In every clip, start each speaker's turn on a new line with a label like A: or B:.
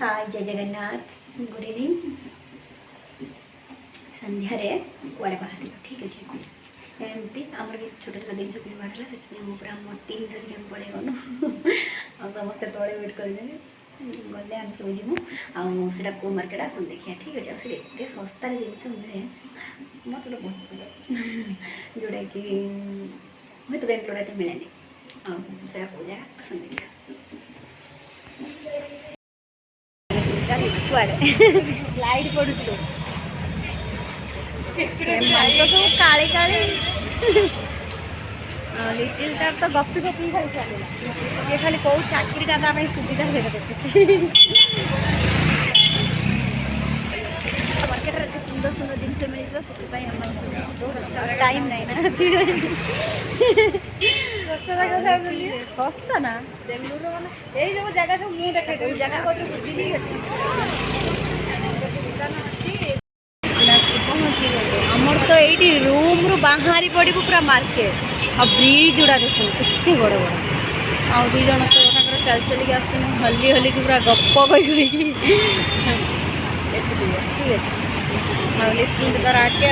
A: हाय जय Jagannath good evening संध्यारे कुआड़े बाहर ठीक अच्छे एमती आम छोट छोट जिन कि बाहर से पूरा टीम धरिक हम पड़े गलु आ समस्ते तले वेट करेंगे गले आम सब जीवु आटा को मार्केट आसन देखिए ठीक अच्छे एत सस्तार जिनस मिले मत तो बहुत भल जोटा कि हूँ बेंगलोर एत मिले आटा कौ जगह आसन देखिए लाइट पड़ू तो सब काली काली लिटिल टार तो गपी गपी खाली चल सी खाली कौ चाकरी सुविधा से देखी मार्केट में सुंदर सुंदर जिन मिल से टाइम नहीं ना सस्ता ना बेंगलुरु मैंने यही सब जगह सब मुझे देखा जगह पहुँची गले आमर तो ये रूम रु बाहरी पड़ू पूरा मार्केट आ ब्रिज गुड़ा देखो के बड़ बड़ आ दी जन तो चल चलिक आसन हली हली पूरा गप कही ठीक अच्छे लिफ्ट तार आगे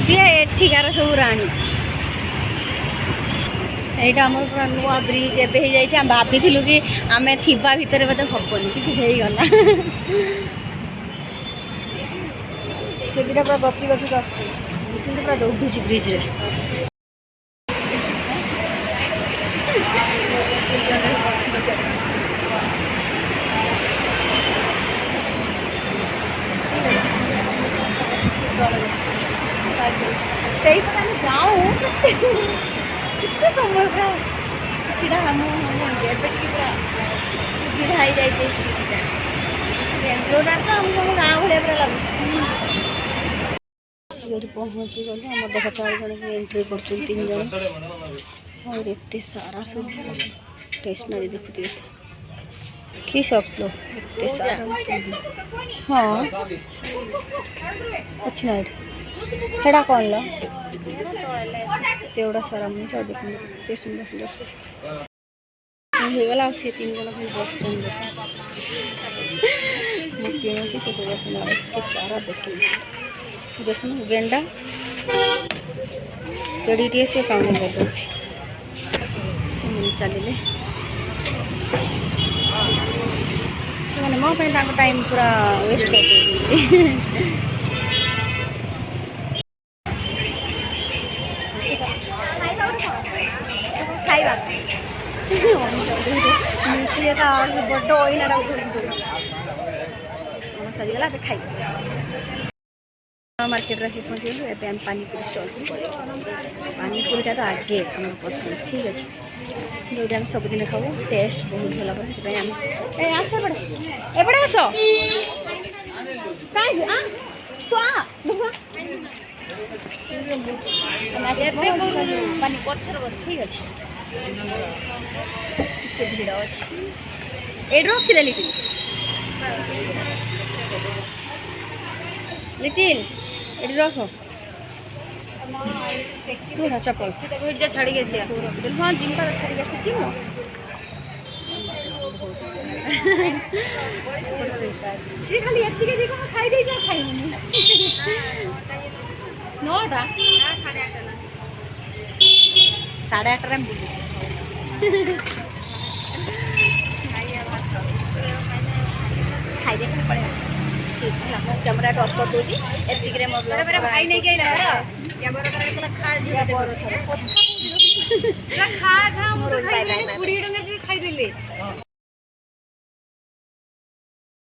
A: सी एठिकार सब राणी यहाँ आम पूरा नुआ ब्रिज एवं भाभी कि आम थिबा भितर बोधे हेनी कि गला से दुटा पूरा गपी गपी आसुँच पूरा दौड़ुची ब्रिज रे से जाऊँ कितने समय पूरा सीधा हम पूरा सुविधा हो जाए सीटा बेंगलोर तो हमको गाँव भाया पूरा लगुच पहुँची गले आम देख 4 जन की एंट्री कर 3 जन और एत सारा सब स्टेशनरी देखुए कि शॉप्स लो एत सारा हाँ अच्छी नाइट हेड़ा कौन लो तेवड़ा सारा मुझे देखते एत सुंदर सुंदर होगला सी 3 जन बस किणुची से सब बस एत सारा देख देख गेंडा केड़ी से काउंटिंग कर चलिए से मो टाइम पूरा वेस्ट कर खाइबा बड़ ओइना सरीगला खाई मार्केट राशि पहुँचे एवं पानीपुरी स्टल पानीपुरीटा तो आगे आम पसंद ठीक अच्छे जो आम सबुदिन खाऊ टेस्ट बहुत भल आस एपटे आस ठीक अच्छे भिड़ अच्छे ये रखिले लिटिल ये रख तू चप्पल छाड़ी गए हाँ जिम पर छाड़ी गए जिम खाली खाई दे खाई 9टा 8:30 खाई दे पड़े कैमरा ऑफ कर दूसरी एतिक भाई नहीं खा खा